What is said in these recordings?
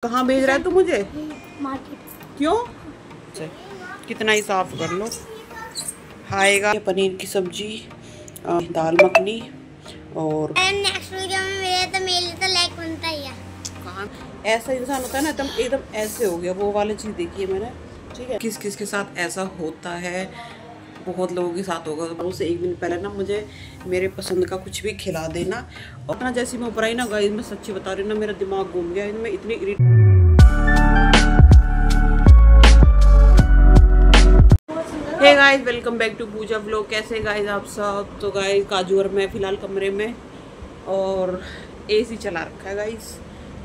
कहाँ भेज रहा है तू मुझे? मार्केट। क्यों? कितना ही साफ कर लो। खाएगा पनीर की सब्जी, दाल मखनी और नेक्स्ट वीडियो में मेरे लिए तो लाइक बनता ही है। कहाँ ऐसा इंसान होता है ना, एकदम ऐसे हो गया। वो वाली चीज़ देखी है मैंने, ठीक है। किस किस के साथ ऐसा होता है, बहुत लोगों के साथ होगा। तो उससे एक दिन पहले ना मुझे मेरे पसंद का कुछ भी खिला देना। और ना जैसे मैं ऊपर आई ना गाइस, मैं सच्ची बता रही हूँ ना, मेरा दिमाग घूम गया। मैं इतनी hey guys, welcome back to Puja vlog. कैसे गाइस आप सब? तो गाइस काजू और मैं फ़िलहाल कमरे में और एसी चला रखा है गाइस,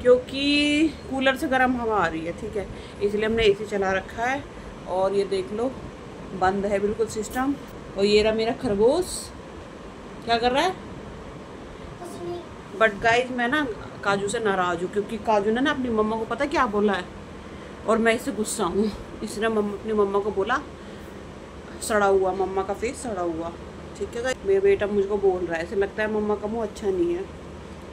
क्योंकि कूलर से गर्म हवा आ रही है, ठीक है, इसलिए हमने एसी चला रखा है। और ये देख लो, बंद है बिल्कुल सिस्टम। और ये रहा मेरा खरगोश, क्या कर रहा है? बट गाइस मैं ना काजू से नाराज़ हूँ, क्योंकि काजू ने ना अपनी मम्मा को पता क्या बोला है, और मैं इससे गुस्सा हूँ। इसने अपनी मम्मा को बोला सड़ा हुआ, मम्मा का फेस सड़ा हुआ, ठीक है गाइस। मेरा बेटा मुझको बोल रहा है, ऐसे लगता है मम्मा का मुँह अच्छा नहीं है।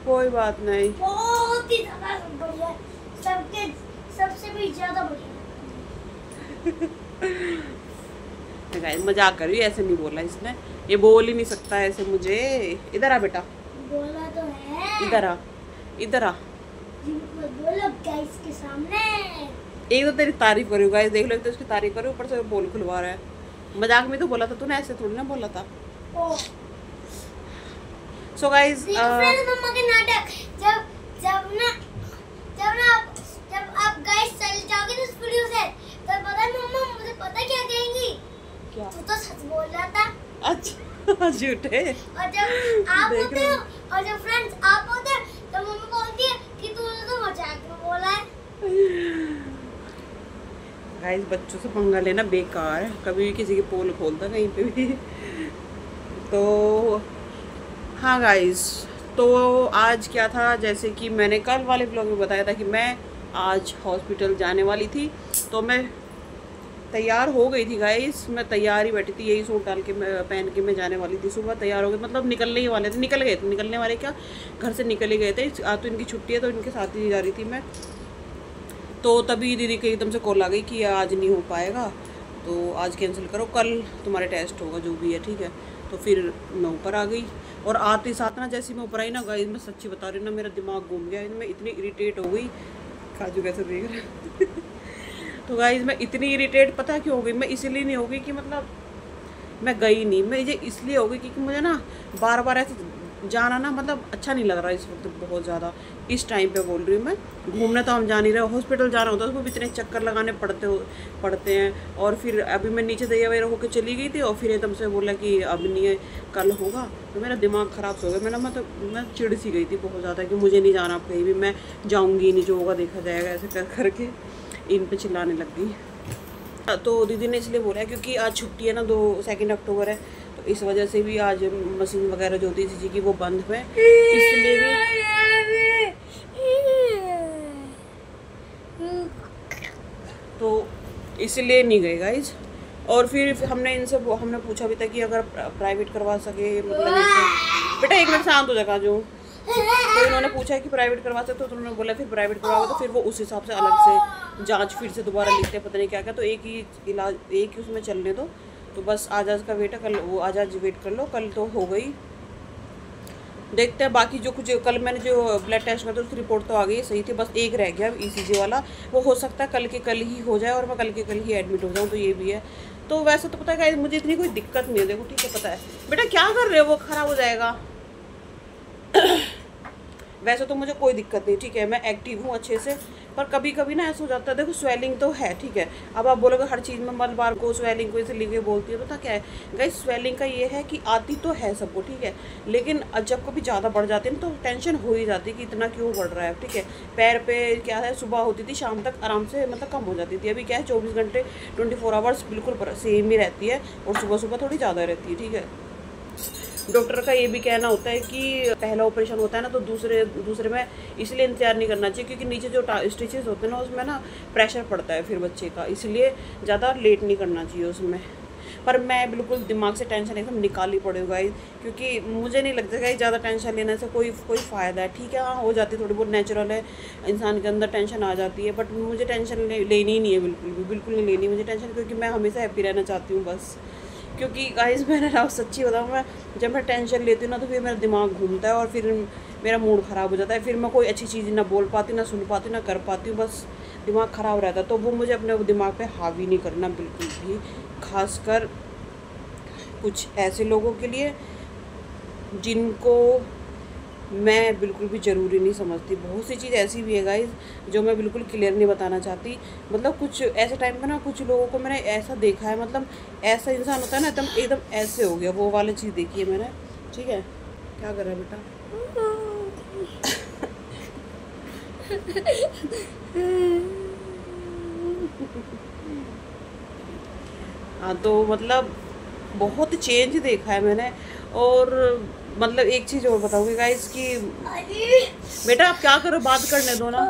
कोई बात नहीं, बहुत ही ज़्यादा बढ़िया, सबसे भी ज़्यादा बढ़िया। गाइस मजाक कर रही है, ऐसे नहीं बोला इसने, ये बोल ही नहीं सकता ऐसे मुझे। इधर आ बेटा, बोला तो है। इधर आ, इधर आ। बोलो गाइस के सामने। एक तो तेरी तारीफ करी गाइस, देख लो, एक तो उसकी तारीफ करी, ऊपर से बोल खुलवा रहा है। मजाक में तो बोला था तूने, ऐसे थोड़ी ना बोला था। सो गाइस मम्मा के नाटक, जब आप गाइस चल जाओगे ना इस वीडियो से, तब पता है मम्मा मुझे पता क्या कहेंगी? क्या? तू तो सच बोल रहा था। अच्छा झूठे। और जब आप होते हो और जब फ्रेंड्स आप होते हैं तो मम्मा बोलती है कि तूने तो मजाक में बोला है। गाइस बच्चों से पंगा लेना बेकार है, कभी भी किसी की पोल खोलता कहीं पे भी। तो हाँ गाइस, तो आज क्या था, जैसे कि मैंने कल वाले ब्लॉग में बताया था कि मैं आज हॉस्पिटल जाने वाली थी। तो मैं तैयार हो गई थी गाइस, मैं तैयार ही बैठी थी, यही सूट डाल के मैं पहन के मैं जाने वाली थी। सुबह तैयार हो गई, मतलब निकलने ही वाले थे, निकल गए थे, निकलने वाले क्या, घर से निकल ही गए थे। आज तो इनकी छुट्टी है, तो इनके साथ ही जा रही थी मैं। तो तभी दीदी की एकदम से कॉल आ गई कि आज नहीं हो पाएगा, तो आज कैंसिल करो, कल तुम्हारे टेस्ट होगा जो भी है, ठीक है। तो फिर मैं ऊपर आ गई, और आते ही साथ ना जैसे मैं ऊपर आई ना गाइस, मैं सच्ची बता रही हूँ ना, मेरा दिमाग घूम गया, मैं इतनी इरिटेट हो गई। काजू कैसे देख रहा है। तो गाइस मैं इतनी इरिटेट पता क्यों हो गई? मैं इसलिए नहीं हो गई कि मतलब मैं गई नहीं, मैं ये इसलिए हो गई क्योंकि मुझे ना बार बार ऐसे जाना ना मतलब अच्छा नहीं लग रहा इस वक्त बहुत ज़्यादा। इस टाइम पे बोल रही हूँ मैं, घूमने तो हम जा नहीं रहे, हॉस्पिटल जाना होता है उसको भी इतने चक्कर लगाने पड़ते हैं। और फिर अभी मैं नीचे तैयार होकर चली गई थी, और फिर एकदम से बोला कि अब नहीं है, कल होगा। तो मेरा दिमाग ख़राब हो गया, मैं चिड़ सी गई थी बहुत ज़्यादा कि मुझे नहीं जाना कहीं भी, मैं जाऊँगी नहीं, जो होगा देखा जाएगा, ऐसे कर करके इन पर चिल्लाने लग गई। तो दीदी ने इसलिए बोला क्योंकि आज छुट्टी है ना, 2 अक्टूबर है, तो इस वजह से भी आज मशीन वगैरह जो होती थी कि वो बंद हुए, इसलिए भी तो इसलिए नहीं गए गाइज। और फिर हमने हमने पूछा भी था कि अगर प्राइवेट करवा सके, मतलब बेटा एक मिनट शांत हो जाएगा जो। तो इन्होंने पूछा कि प्राइवेट करवा सकते, तो उन्होंने बोला फिर प्राइवेट करवाओ, तो फिर वो उस हिसाब से अलग से जांच फिर से दोबारा लिखते हैं, पता नहीं क्या क्या। तो एक ही इलाज, एक ही उसमें चलने दो। तो बस आज का वेट है, कल वो आज वेट कर लो, कल तो हो गई, देखते हैं। बाकी जो कुछ कल मैंने जो ब्लड टेस्ट किया था उसकी रिपोर्ट तो आ गई सही थी, बस एक रह गया ECG वाला, वो हो सकता है कल के कल ही हो जाए और मैं कल के कल ही एडमिट हो जाऊँ, तो ये भी है। तो वैसे तो पता है मुझे इतनी कोई दिक्कत नहीं है, देखो ठीक है, पता है। बेटा क्या कर रहे हो? वो ख़राब हो जाएगा। वैसे तो मुझे कोई दिक्कत नहीं, ठीक है, मैं एक्टिव हूँ अच्छे से, पर कभी कभी ना ऐसा हो जाता है, देखो स्वेलिंग तो है, ठीक है। अब आप बोलोगे हर चीज़ में मत बार को स्वेलिंग को इसे लिखे बोलती है, पता क्या है गाइस, स्वेलिंग का ये है कि आती तो है सबको, ठीक है, लेकिन जब कभी ज़्यादा बढ़ जाती है ना, तो टेंशन हो ही जाती है कि इतना क्यों बढ़ रहा है, ठीक है। पैर पे क्या है, सुबह होती थी, शाम तक आराम से मतलब कम हो जाती थी, अभी क्या है 24 घंटे 24 आवर्स बिल्कुल सेम ही रहती है, और सुबह सुबह थोड़ी ज़्यादा रहती है, ठीक है। डॉक्टर का ये भी कहना होता है कि पहला ऑपरेशन होता है ना, तो दूसरे में इसलिए इंतजार नहीं करना चाहिए, क्योंकि नीचे जो स्टिचेस होते हैं ना, उसमें ना प्रेशर पड़ता है फिर बच्चे का, इसलिए ज़्यादा लेट नहीं करना चाहिए उसमें। पर मैं बिल्कुल दिमाग से टेंशन एकदम निकाल ही पड़ी हूँ गाइस, क्योंकि मुझे नहीं लगता गाइस ज़्यादा टेंशन लेने से कोई फ़ायदा है। ठीक है, हाँ हो जाती है, थोड़ी बहुत नेचुरल है, इंसान के अंदर टेंशन आ जाती है, बट मुझे टेंशन लेनी ही नहीं है, बिल्कुल नहीं लेनी मुझे टेंशन, क्योंकि मैं हमेशा हैप्पी रहना चाहती हूँ बस। क्योंकि गाइस मैंने ना सच्ची बताऊँ, मैं जब मैं टेंशन लेती हूँ ना तो फिर मेरा दिमाग घूमता है और फिर मेरा मूड ख़राब हो जाता है, फिर मैं कोई अच्छी चीज़ ना बोल पाती, ना सुन पाती, ना कर पाती हूँ, बस दिमाग ख़राब रहता है। तो वो मुझे अपने दिमाग पे हावी नहीं करना बिल्कुल भी, खासकर कुछ ऐसे लोगों के लिए जिनको मैं बिल्कुल भी ज़रूरी नहीं समझती। बहुत सी चीज़ ऐसी भी है गाइस जो मैं बिल्कुल क्लियर नहीं बताना चाहती। मतलब कुछ ऐसे टाइम पे ना कुछ लोगों को मैंने ऐसा देखा है, मतलब ऐसा इंसान होता है ना एकदम ऐसे हो गया, वो वाली चीज़ देखी है मैंने। ठीक है, क्या कर रहा है बेटा? हाँ, तो मतलब बहुत चेंज देखा है मैंने। और मतलब एक चीज़ और बताऊँगी गाइस कि बेटा आप क्या करो, बात करने दो ना।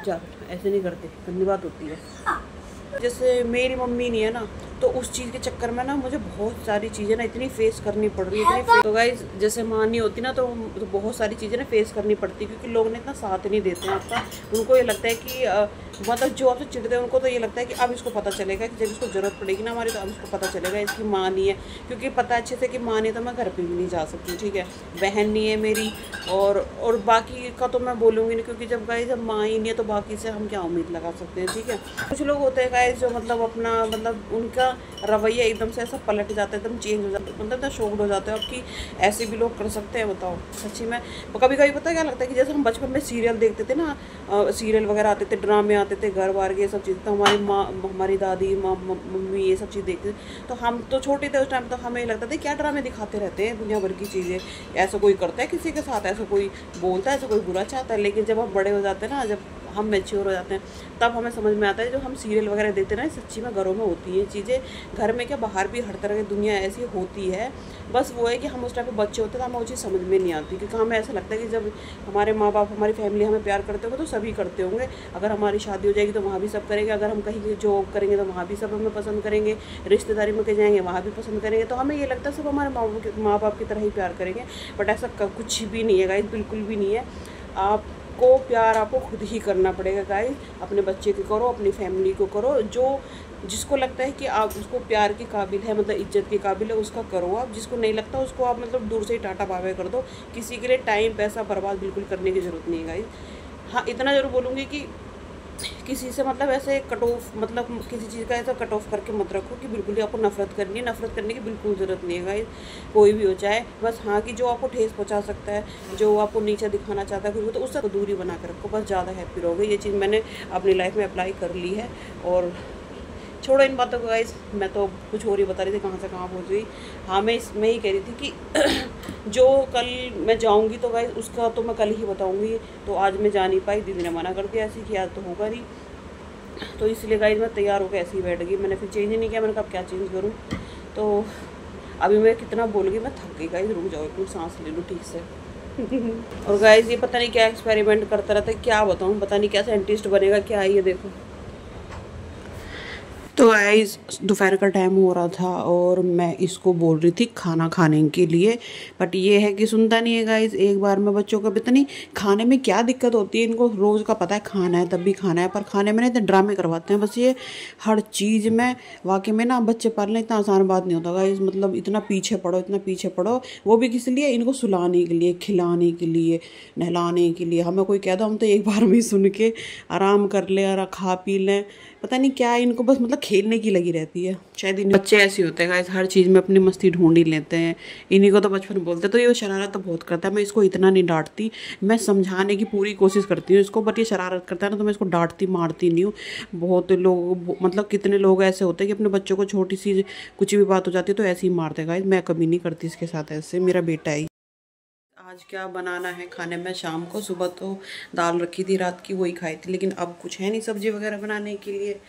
जा, ऐसे नहीं करते, गंदी बात होती है। जैसे मेरी मम्मी नहीं है ना, तो उस चीज़ के चक्कर में ना मुझे बहुत सारी चीज़ें ना इतनी फेस करनी पड़ रही है, तो गाइस जैसे माँ नहीं होती ना तो बहुत सारी चीज़ें ना फेस करनी पड़ती, क्योंकि लोग ने इतना साथ नहीं देते हैं आपका। उनको ये लगता है कि मतलब जो आपसे चिढ़ते हैं उनको तो ये लगता है कि अब इसको पता चलेगा कि जब इसको ज़रूरत पड़ेगी ना हमारी, तो अब इसको पता चलेगा इसकी माँ नहीं है, क्योंकि पता अच्छे से कि माँ नहीं तो मैं घर पर भी नहीं जा सकती। ठीक है, बहन नहीं है मेरी, और बाकी का तो मैं बोलूँगी नहीं, क्योंकि जब गाइस जब माँ ही नहीं है तो बाकी से हम क्या उम्मीद लगा सकते हैं। ठीक है, कुछ लोग होते हैं गाइस जो मतलब अपना मतलब उनका रवैया एकदम से ऐसा पलट जाता है, एकदम चेंज हो जाता है, मतलब इतना शॉक्ड हो जाता है आपकी ऐसे भी लोग कर सकते हैं, बताओ सच्ची में। कभी कभी पता क्या लगता है कि जैसे हम बचपन में सीरियल देखते थे ना, सीरियल वगैरह आते थे, ड्रामे आते थे, घर बार के ये सब चीज़, तो हमारी माँ, हमारी दादी माँ, मम्मी ये सब चीज़ देखते थे, तो हम तो छोटे थे उस टाइम, तो हमें लगता था क्या ड्रामे दिखाते रहते हैं, दुनिया भर की चीज़ें, ऐसा कोई करता है किसी के साथ, ऐसा कोई बोलता है, ऐसा कोई बुरा चाहता है। लेकिन जब हम बड़े हो जाते हैं ना, जब हम मैच्योर हो जाते हैं, तब हमें समझ में आता है जो हम सीरियल वगैरह देखते हैं ना, सच्ची में घरों में होती हैं चीज़ें, घर में क्या बाहर भी हर तरह की दुनिया ऐसी होती है। बस वो है कि हम उस टाइम पे बच्चे होते हैं तो हमें वो चीज़ समझ में नहीं आती, क्योंकि हमें ऐसा लगता है कि जब हमारे माँ बाप, हमारी फैमिली हमें प्यार करते होंगे तो सभी करते होंगे, अगर हमारी शादी हो जाएगी तो वहाँ भी सब करेंगे, अगर हम कहीं जॉब करेंगे तो वहाँ भी सब हमें पसंद करेंगे, रिश्तेदारी में कहीं जाएंगे वहाँ भी पसंद करेंगे, तो हमें ये लगता है सब हमारे माँ बाप की तरह ही प्यार करेंगे। बट ऐसा कुछ भी नहीं है गाइस, बिल्कुल भी नहीं है। आपको प्यार आपको खुद ही करना पड़ेगा गाइस, अपने बच्चे को करो, अपनी फैमिली को करो, जो जिसको लगता है कि आप उसको प्यार के काबिल है, मतलब इज्जत के काबिल है, उसका करो आप, जिसको नहीं लगता उसको आप मतलब दूर से ही टाटा बाय कर दो। किसी के लिए टाइम पैसा बर्बाद बिल्कुल करने की ज़रूरत नहीं है गाइस। हाँ, इतना ज़रूर बोलूँगी कि किसी से मतलब ऐसे कट ऑफ, मतलब किसी चीज़ का ऐसा कट ऑफ करके मत रखो कि बिल्कुल ही आपको नफरत करनी है। नफरत करने की बिल्कुल ज़रूरत नहीं है गाइस, कोई भी हो चाहे, बस हाँ कि जो आपको ठेस पहुंचा सकता है, जो आपको नीचे दिखाना चाहता है तो उससे दूरी बना कर रखो, बस ज़्यादा हैप्पी रहोगे। ये चीज़ मैंने अपनी लाइफ में अप्लाई कर ली है। और छोड़ो इन बातों को गाइस, मैं तो कुछ और ही बता रही थी, कहाँ से कहाँ पहुँच गई। हाँ, मैं ही कह रही थी कि जो कल मैं जाऊँगी तो गाइस उसका तो मैं कल ही बताऊँगी। तो आज मैं जा नहीं पाई, दीदी ने मना कर दिया ऐसे कि आज तो होगा नहीं, तो इसलिए गाइस मैं तैयार होकर ऐसे ही बैठ गई। मैंने फिर चेंज नहीं किया, मैंने कहा क्या चेंज करूँ। तो अभी मैं कितना बोल गई, मैं थक गई गाइस, रुक जाओ एक सांस ले लूँ ठीक से। और गाइस ये पता नहीं क्या एक्सपेरिमेंट करता रहता है, क्या बताऊँ, पता नहीं क्या साइंटिस्ट बनेगा क्या है ये, देखो। तो गाइस दोपहर का टाइम हो रहा था और मैं इसको बोल रही थी खाना खाने के लिए, बट ये है कि सुनता नहीं है गाइस। एक बार में बच्चों का इतनी खाने में क्या दिक्कत होती है, इनको रोज़ का पता है खाना है तब भी खाना है, पर खाने में ना इतने ड्रामे करवाते हैं बस ये हर चीज़ में। वाकई में ना बच्चे पालना इतना आसान बात नहीं होता गाइस, मतलब इतना पीछे पड़ो, वो भी किस लिए, इनको सुलाने के लिए, खिलाने के लिए, नहलाने के लिए। हमें कोई कह दो हम तो एक बार में सुन के आराम कर ले और खा पी लें, पता नहीं क्या इनको बस मतलब खेलने की लगी रहती है। शायद इन बच्चे ऐसे होते हैं गाइस, हर चीज़ में अपनी मस्ती ढूंढ ही लेते हैं। इन्हीं को तो बचपन बोलते हैं। तो ये शरारत तो बहुत करता है, मैं इसको इतना नहीं डांटती, मैं समझाने की पूरी कोशिश करती हूँ इसको, बट ये शरारत करता है ना तो मैं इसको डांटती मारती नहीं हूँ। बहुत लोग मतलब कितने लोग ऐसे होते हैं कि अपने बच्चों को छोटी सी कुछ भी बात हो जाती है तो ऐसे ही मारते हैं गाइस। मैं कभी नहीं करती इसके साथ ऐसे, मेरा बेटा है। आज क्या बनाना है खाने में शाम को? सुबह तो दाल रखी थी रात की, वही खाई थी, लेकिन अब कुछ है नहीं सब्जी वगैरह बनाने के लिए।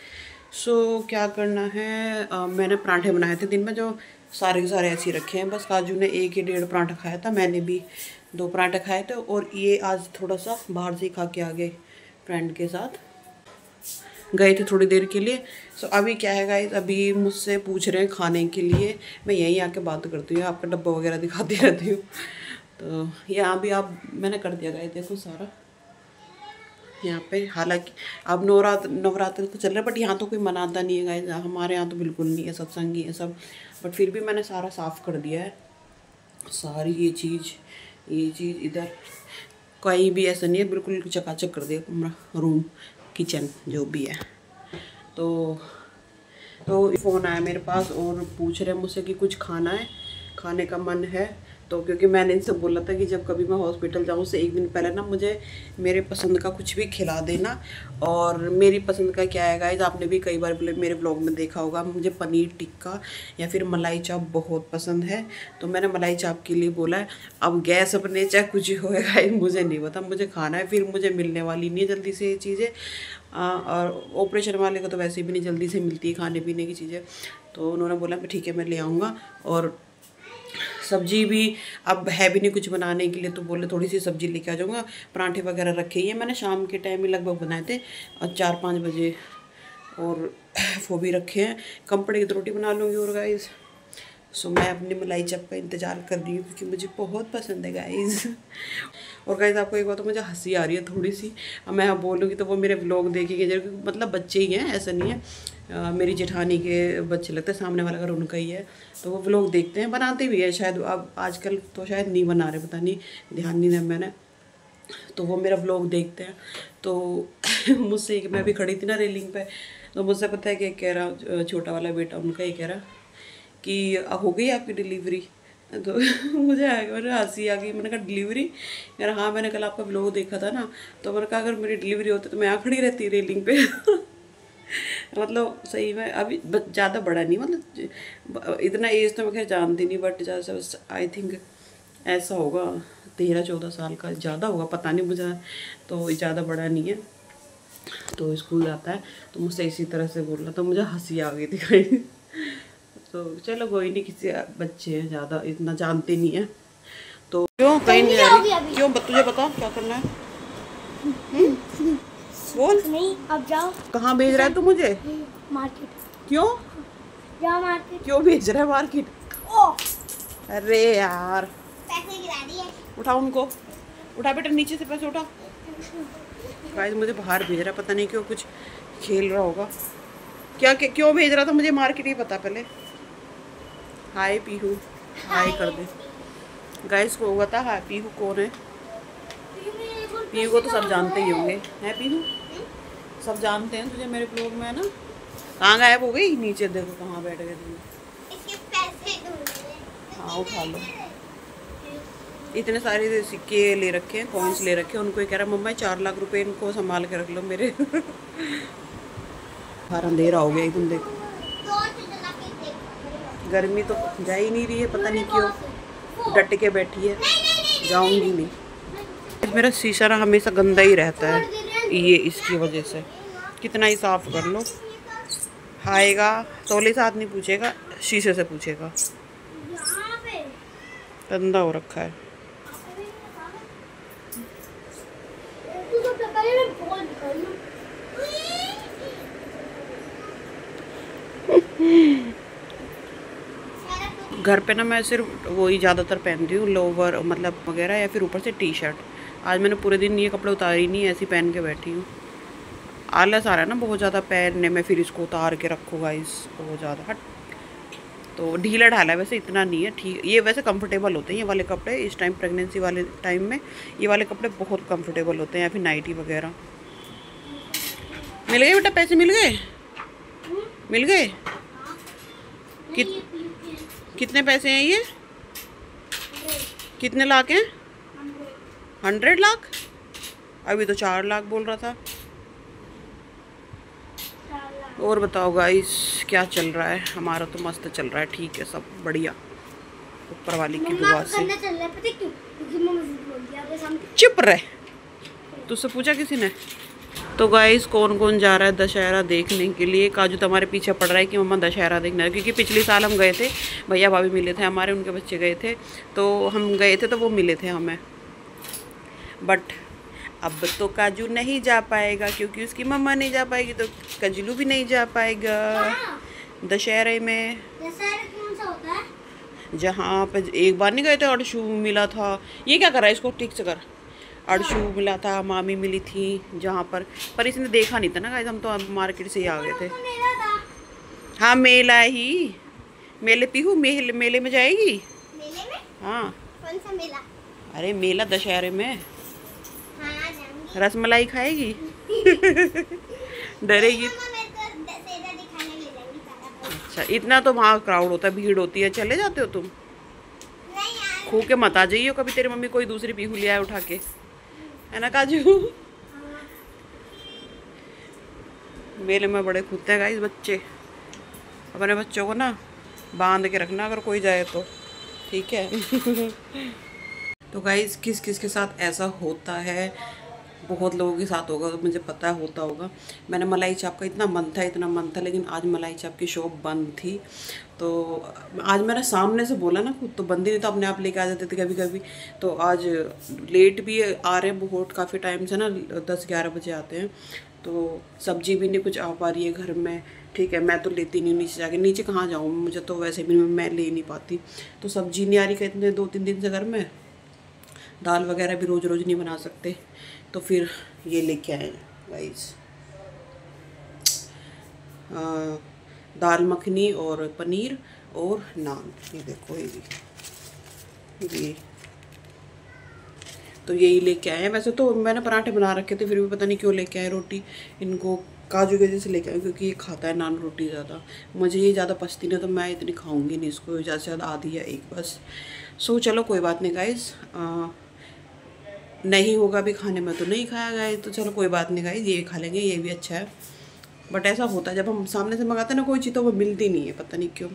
सो क्या करना है, मैंने पराठे बनाए थे दिन में, जो सारे के सारे ऐसे ही रखे हैं। बस काजू ने 1 या 1.5 पराठा खाया था, मैंने भी 2 पराठे खाए थे, और ये आज थोड़ा सा बाहर से ही खा के आ गए फ्रेंड के साथ। गए थे थोड़ी देर के लिए। सो अभी क्या है गाइस, अभी मुझसे पूछ रहे हैं खाने के लिए। मैं यहीं आके बात करती हूँ, आपका डब्बा वगैरह दिखाती रहती हूँ। तो यहाँ भी आप मैंने कर दिया गाइस, देखो सारा यहाँ पे। हालांकि अब नवरात्र तो चल रहा है, बट यहाँ तो कोई मनाता नहीं है गाइस, हमारे यहाँ तो बिल्कुल नहीं है, सत्संगी है सब। बट फिर भी मैंने सारा साफ़ कर दिया है, सारी ये चीज़ इधर कहीं भी ऐसा नहीं है, बिल्कुल चकाचक कर दिया कमरा, रूम, किचन जो भी है। तो फ़ोन आया मेरे पास और पूछ रहे हैं मुझसे कि कुछ खाने का मन है। तो क्योंकि मैंने इनसे बोला था कि जब कभी मैं हॉस्पिटल जाऊँ उससे एक दिन पहले ना मुझे मेरे पसंद का कुछ भी खिला देना। और मेरी पसंद का क्या है गाइस, आपने भी कई बार मेरे ब्लॉग में देखा होगा, मुझे पनीर टिक्का या फिर मलाई चाप बहुत पसंद है। तो मैंने मलाई चाप के लिए बोला है। अब गैस अपने चाहे कुछ होएगा मुझे नहीं पता, मुझे खाना है, फिर मुझे मिलने वाली नहीं है जल्दी से ये चीज़ें। और ऑपरेशन वाले को तो वैसे भी नहीं जल्दी से मिलती है खाने पीने की चीज़ें। तो उन्होंने बोला मैं ठीक है मैं ले आऊँगा। और सब्जी भी अब है भी नहीं कुछ बनाने के लिए, तो बोले थोड़ी सी सब्जी लेके आ जाऊँगा। पराठे वगैरह रखे ही हैं, मैंने शाम के टाइम ही लगभग बनाए थे 4-5 बजे। और वो भी रखे हैं, कम पड़ेगी तो रोटी बना लूँगी। और गाइस सो मैं अपनी मलाई चाप का इंतज़ार कर रही हूँ क्योंकि मुझे बहुत पसंद है गाइस। और गाइस आपको एक बात तो मुझे हंसी आ रही है थोड़ी सी, अब मैं बोलूँगी तो वो मेरे व्लॉग देखेंगे, मतलब बच्चे ही हैं, ऐसा नहीं है। मेरी जेठानी के बच्चे लगते हैं, सामने वाला घर उनका ही है। तो वो व्लॉग देखते हैं, बनाते भी है शायद। अब आजकल तो शायद नहीं बना रहे, पता नहीं, ध्यान नहीं दिया मैंने। तो वो मेरा व्लॉग देखते हैं। तो मुझसे मैं भी खड़ी थी ना रेलिंग पे, तो मुझसे पता है कि कह रहा, छोटा वाला बेटा उनका ही कह रहा कि हो गई आपकी डिलीवरी। तो मुझे हंसी आ गई। मैंने कहा डिलीवरी? यार हाँ, मैंने कल आपका व्लॉग देखा था ना, तो मैंने कहा अगर मेरी डिलीवरी होती तो मैं यहाँ खड़ी रहती रेलिंग पे। मतलब सही में अभी ज़्यादा बड़ा नहीं, मतलब इतना एज तो मैं खैर जानती नहीं, बट ज़्यादा आई थिंक ऐसा होगा 13-14 साल का, ज़्यादा होगा पता नहीं मुझे, तो ज़्यादा बड़ा नहीं है। तो स्कूल जाता है, तो मुझसे इसी तरह से बोल रहा था, मुझे हंसी आ गई थी। तो चलो कोई नहीं, किसी बच्चे हैं, ज़्यादा इतना जानते नहीं है। तो क्यों कहीं नहीं जा रही? क्यों तुझे बता क्या करना है? बोल। नहीं अब जाओ। कहाँ भेज रहा है तू मुझे? मार्केट। क्यों? जाओ मार्केट। क्यों भेज रहा है मार्केट? अरे यार पैसे गिरा दिए। उठा उनको, उठा बेटा नीचे से पैसे उठा। गाइस मुझे बाहर भेज रहा है, पता नहीं क्यों, कुछ खेल रहा होगा। क्यों भेज रहा था मुझे मार्केट, ही पता पहले। हाय पीहू, हाय कर दे गाइस को होगा था। हाय पीहू कौन है? पीहू को तो सब जानते ही होंगे, है पीहू, सब जानते हैं तुझे मेरे ब्लॉग में, है ना। कहाँ गायब हो गई? नीचे देखो कहाँ बैठ गए तुम। हाँ उठा लो। इतने सारे सिक्के ले रखे हैं, कॉइन्स ले रखे हैं। उनको कह रहा मम्मा 4 लाख रुपए इनको संभाल के रख लो मेरे। बाहर अंधेरा हो गया एकदम, देखो गर्मी तो जा ही नहीं रही है, पता नहीं क्यों डट के बैठी है, जाऊंगी नहीं। मेरा शीशा ना हमेशा गंदा ही रहता है, ये इसकी वजह से, कितना ही साफ कर लो आएगा, तौले से हाथ नहीं पूछेगा, शीशे से पूछेगा, गंदा हो रखा है। घर पे ना मैं सिर्फ वही ज़्यादातर पहनती हूँ, लोवर मतलब वगैरह, या फिर ऊपर से टी शर्ट। आज मैंने पूरे दिन ये कपड़े उतारी नहीं, ऐसे पहन के बैठी हूँ। आलस आ रहा है ना बहुत ज़्यादा पहनने में, फिर इसको उतार के रखो गाइस, बहुत ज़्यादा हट। तो ढीला ढाला है, वैसे इतना नहीं है, ठीक। ये वैसे कंफर्टेबल होते हैं ये वाले कपड़े, इस टाइम प्रेगनेंसी वाले टाइम में ये वाले कपड़े बहुत कंफर्टेबल होते हैं, या फिर नाइटी वगैरह। मिल गए बेटा पैसे? मिल गए? मिल गए? कितने पैसे हैं ये? कितने लाख हैं? 100 लाख? अभी तो 4 लाख बोल रहा था। और बताओ गाइस क्या चल रहा है? हमारा तो मस्त चल रहा है, ठीक है, सब बढ़िया, ऊपर वाली की दुआ से। चुप रहे, तुझसे पूछा किसी ने? तो गाइस कौन कौन जा रहा है दशहरा देखने के लिए? काजू तो हमारे पीछे पड़ रहा है कि मम्मा दशहरा देखना है, क्योंकि पिछले साल हम गए थे, भैया भाभी मिले थे हमारे, उनके बच्चे गए थे, तो हम गए थे तो वो मिले थे हमें। बट अब तो काजू नहीं जा पाएगा क्योंकि उसकी मम्मा नहीं जा पाएगी तो कजलू भी नहीं जा पाएगा दशहरे में। दशहरे कौन सा होता है? जहाँ पे एक बार नहीं गए थे, अड़शू मिला था। ये क्या कर रहा है, इसको ठीक से कर। अड़शू मिला था, मामी मिली थी जहाँ पर इसने देखा नहीं था ना गाइस, हम तो अब मार्केट से ही आ गए थे। हाँ मेला ही, मेले पीहू मेले में जाएगी। मेले में? हाँ। कौन सा मेला? अरे मेला दशहरे में। हाँ जाऊंगी। रसमलाई खाएगी। डरेगी। अच्छा इतना तो वहाँ क्राउड होता है, भीड़ होती है, चले जाते हो तुम? नहीं यार। खो के मत आ जाइए कभी, तेरी मम्मी कोई दूसरी पीहू लिया है उठा के, है ना काजू? मेले में बड़े खुदते हैं गाइस बच्चे। अपने बच्चों को ना बांध के रखना अगर कोई जाए तो, ठीक है? तो गाइस किस किस के साथ ऐसा होता है, बहुत लोगों के साथ होगा, तो मुझे पता है होता होगा। मैंने मलाई चाप का इतना मन था लेकिन आज मलाई चाप की शॉप बंद थी। तो आज मैंने सामने से बोला ना, खुद तो बंद ही नहीं, तो अपने आप लेके आ जाते थे कभी कभी। तो आज लेट भी आ रहे हैं बहुत, काफ़ी टाइम से ना 10-11 बजे आते हैं। तो सब्जी भी नहीं कुछ आ पा रही है घर में, ठीक है? मैं तो लेती नहीं नीचे जाके, नीचे कहाँ जाऊँ, मुझे तो वैसे भी मैं ले नहीं पाती। तो सब्जी नहीं आ रही कहते 2-3 दिन से घर में, दाल वगैरह भी रोज़ रोज़ नहीं बना सकते। तो फिर ये लेके आए गाइस, दाल मखनी और पनीर और नान। ये देखो ये तो यही लेके आए हैं। वैसे तो मैंने पराठे बना रखे थे, फिर भी पता नहीं क्यों लेके आए रोटी। इनको काजू की वजह से लेके आए क्योंकि ये खाता है नान रोटी ज़्यादा। मुझे ये ज़्यादा पसती नहीं, तो मैं इतनी खाऊंगी नहीं इसको, ज़्यादा से ज़्यादा आधी या एक बस। सो चलो कोई बात नहीं गाइस, नहीं होगा भी खाने में तो नहीं खाया गाइस, तो चलो कोई बात नहीं गाइस, ये खा लेंगे, ये भी अच्छा है। बट ऐसा होता है जब हम सामने से मंगाते हैं ना कोई चीज़, तो वो मिलती नहीं है, पता नहीं क्यों।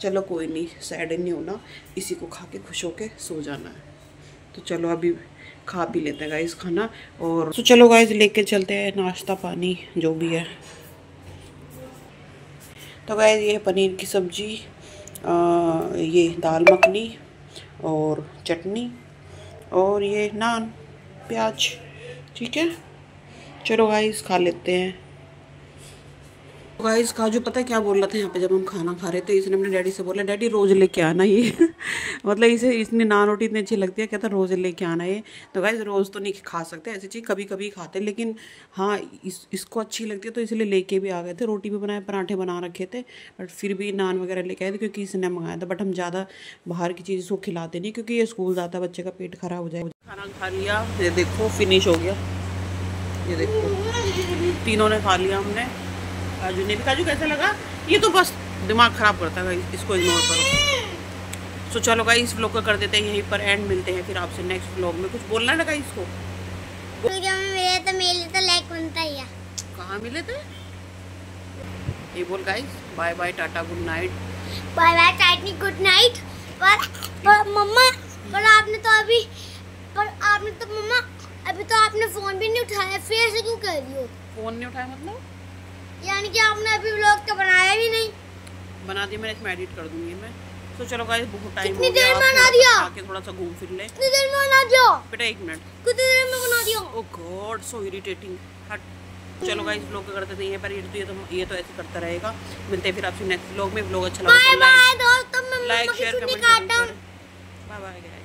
चलो कोई नहीं, सैड नहीं होना, इसी को खा के खुश होके सो जाना है। तो चलो अभी खा पी लेते हैं गाइस खाना। और तो चलो गाइस लेके चलते हैं नाश्ता पानी जो भी है। तो गाइस ये पनीर की सब्जी, ये दाल मखनी और चटनी, और ये नान प्याज, ठीक है? चलो गाइस खा लेते हैं। गाइस काजू पता है क्या बोल रहा था यहाँ पे जब हम खाना खा रहे थे, इसने अपने डैडी से बोला डैडी रोज़ लेके आना ये। मतलब इसे इसने नान रोटी इतनी अच्छी लगती है, कहता रोज़ लेके आना ये। तो गाइस रोज़ तो नहीं खा सकते ऐसी चीज़, कभी कभी खाते, लेकिन हाँ इसको अच्छी लगती है तो इसलिए लेके भी आ गए थे। रोटी भी बनाए, पराठे बना रखे थे, बट फिर भी नान वगैरह लेके आए थे क्योंकि इसने मंगाया था। बट हम ज़्यादा बाहर की चीज़ इसको खिलाते नहीं क्योंकि ये स्कूल जाता है, बच्चे का पेट खराब हो जाएगा। खाना खा लिया, ये देखो फिनिश हो गया, ये देखो तीनों ने खा लिया हमने, काजू ने भी। काजू कैसा लगा? ये तो बस दिमाग ख़राब करता है, इसको इग्नोर करो। तो चलो गाइस इस व्लॉग को कर देते हैं यहीं पर एंड, मिलते हैं फिर आपसे नेक्स्ट व्लॉग में। कुछ बोलना लगा इसको? मेले तो लाइक बनता ही है। कहाँ मिले थे? ये बोल guys, bye bye tata good night. Bye bye टाइटनी गुड नाइट। पर मम्मा, पर आपने तो मम्मा अभी तो आपने फोन भी नहीं उठाया, फिर ऐसे क्यों कर रही हो? फोन नहीं उठाया मतलब? यानी कि आपने अभी व्लॉग तो बनाया भी नहीं। बना दिया मैंने, इसमें एडिट कर दूंगी मैं। तो चलो गाइस बहुत टाइम कितनी देर में बना दिया? आके थोड़ा सा घूम फिर ले। कितनी देर में बना दिया बेटा? 1 मिनट। कितनी देर में बना दिया? ओह गॉड सो इरिटेटिंग। हट। चलो गाइस व्लॉग का करते थे यहीं पर, ये तो ऐसे करता रहेगा। मिलते हैं फिर आपसे नेक्स्ट व्लॉग में। व्लॉग अच्छा लगा तो बाय बाय दोस्तों, like share comment. Bye bye guys.